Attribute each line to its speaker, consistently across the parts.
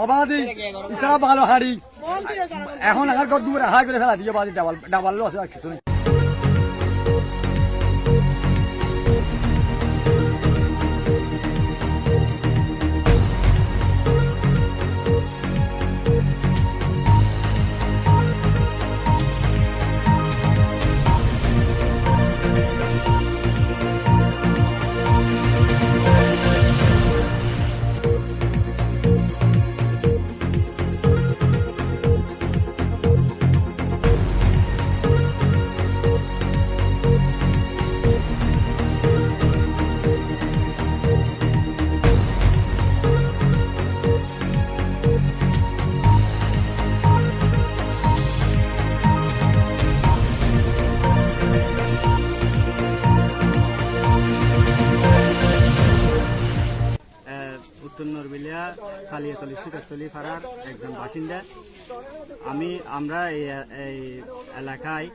Speaker 1: অবাধি ইতারা ভালো হাড়ি এখন আর ঘর দূরে হাই করে ফেলা দিয়ে বাদি ডাবাল আছে আর কিছু নেই।
Speaker 2: উত্তর নরবিলিয়া কালিয়াতলি শিকারতলি পাড়ার একজন বাসিন্দা। আমরা এই এলাকায়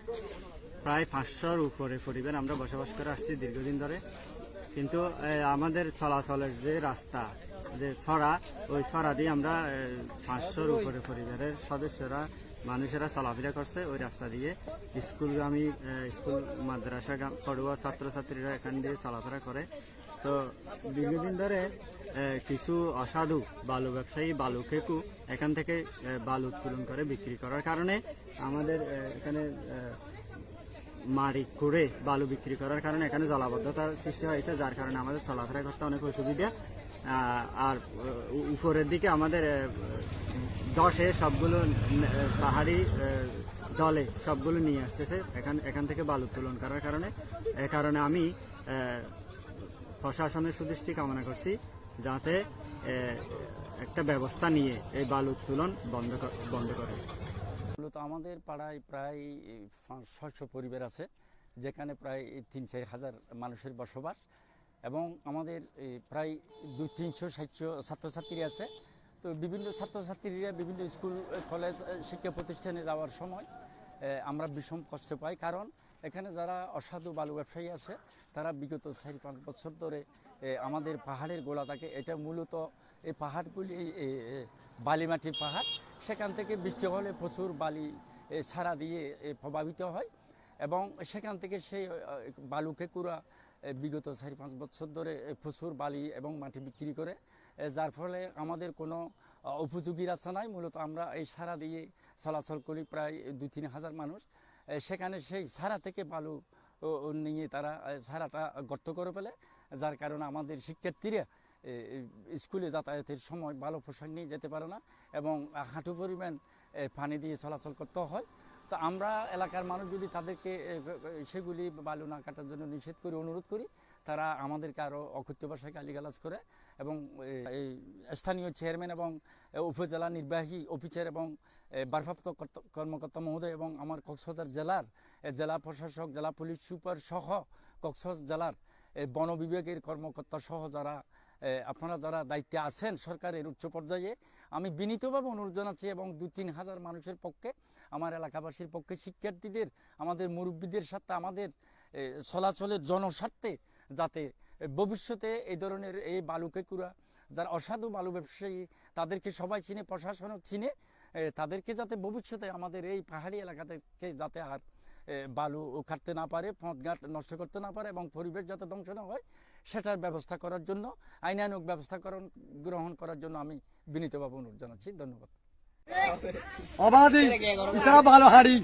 Speaker 2: প্রায় 500-র উপরে পরিবার আমরা বসবাস করে আসছি দীর্ঘদিন ধরে। কিন্তু আমাদের চলাচলের যে রাস্তা যে ছড়া, ওই ছড়া দিয়ে আমরা 500-র উপরে পরিবারের সদস্যরা মানুষেরা চলাফেরা করছে ওই রাস্তা দিয়ে। স্কুল মাদ্রাসা পড়ুয়া ছাত্রছাত্রীরা এখান দিয়ে চলাফেরা করে। তো দীর্ঘদিন ধরে কিছু অসাধু বালু ব্যবসায়ী বালু খেকু এখান থেকে বালু উত্তোলন করে বিক্রি করার কারণে আমাদের এখানে মাড়ি খুঁড়ে বালু বিক্রি করার কারণে এখানে জলাবদ্ধতার সৃষ্টি হয়েছে, যার কারণে আমাদের চলাফেরা করতে অনেক অসুবিধা। আর উপরের দিকে আমাদের দশে সবগুলো পাহাড়ি দলে সবগুলো নিয়ে আসতেছে এখান থেকে বালু উত্তোলন করার কারণে আমি প্রশাসনের সুদৃষ্টি কামনা করছি যাতে একটা ব্যবস্থা নিয়ে এই বালু উত্তোলন বন্ধ করে।
Speaker 3: মূলত আমাদের পাড়ায় প্রায় 500-600 পরিবার আছে, যেখানে প্রায় 3-4 হাজার মানুষের বসবাস এবং আমাদের প্রায় 200-300 ছাত্রছাত্রী আছে। তো বিভিন্ন ছাত্রছাত্রীরা বিভিন্ন স্কুল কলেজ শিক্ষা প্রতিষ্ঠানে যাওয়ার সময় আমরা বিষম কষ্ট পাই, কারণ এখানে যারা অসাধু বালু ব্যবসায়ী আছে তারা বিগত 4-5 বছর ধরে আমাদের পাহাড়ের গোলা থাকে। এটা মূলত এই পাহাড়গুলি বালিমাটির পাহাড়, সেখান থেকে বৃষ্টি হলে প্রচুর বালি ছাড়া দিয়ে প্রভাবিত হয় এবং সেখান থেকে সেই বালু খেকুরা বিগত 4-5 বছর ধরে প্রচুর বালি এবং মাটি বিক্রি করে, যার ফলে আমাদের কোনো উপযোগী রাস্তা নাই। মূলত আমরা এই ছাড়া দিয়ে চলাচল করি প্রায় 2-3 হাজার মানুষ। সেখানে সেই ছাড়া থেকে বালু নিয়ে তারা ছাড়াটা গর্ত করে ফেলে, যার কারণে আমাদের শিক্ষার্থীরা স্কুলে যাতায়াতের সময় ভালো পোশাক নিয়ে যেতে পারে না এবং হাঁটু পরিমাণ পানি দিয়ে চলাচল করতে হয়। তো আমরা এলাকার মানুষ যদি তাদেরকে সেগুলি বালু না কাটার জন্য নিষেধ করি, অনুরোধ করি, তারা আমাদেরকে আরও অকথ্য ভাষায় গালিগালাজ করে এবং এই স্থানীয় চেয়ারম্যান এবং উপজেলা নির্বাহী অফিসার এবং ভারপ্রাপ্ত কর্মকর্তা মহোদয় এবং আমার কক্সবাজার জেলার জেলা প্রশাসক, জেলা পুলিশ সুপার সহ কক্সবাজার জেলার বন বিভাগের কর্মকর্তা সহ আপনারা যারা দায়িত্বে আছেন সরকারের উচ্চ পর্যায়ে, আমি বিনীতভাবে অনুরোধ জানাচ্ছি এবং 2-3 হাজার মানুষের পক্ষে, আমার এলাকাবাসীর পক্ষে, শিক্ষার্থীদের, আমাদের মুরব্বীদের সাথে আমাদের চলাচলের জনস্বার্থে যাতে ভবিষ্যতে এই ধরনের এই বালু খেকুরা যারা অসাধু বালু ব্যবসায়ী তাদেরকে সবাই চিনে, প্রশাসনও চিনে, তাদেরকে যাতে ভবিষ্যতে আমাদের এই পাহাড়ি এলাকা থেকে যাতে আর বালু কাটতে না পারে, পথঘাট নষ্ট করতে না পারে এবং পরিবেশ যাতে ধ্বংস না হয় সেটার ব্যবস্থা করার জন্য, আইনানুগ ব্যবস্থা গ্রহণ করার জন্য আমি বিনীতভাবে অনুরোধ জানাচ্ছি। ধন্যবাদ।
Speaker 1: অবাধি ইতারা ভালো হাড়ি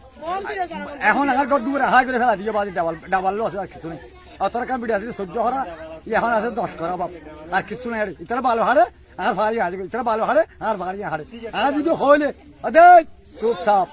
Speaker 1: এখন আর ঘর দূরে হাই করে ফেলা দিয়ে বাদি ডাবাল আছে আর কিছু নেই। অতটা কাম বিড়ি আছে 14 করা, এখন আছে 10 করা বাপ, আর কিছু নেই। ইতারা ভালো হারে আর ভারী হারে, ইতারা ভালো হারে আর ভারী হারে, আর যদি হইলে চুপচাপ।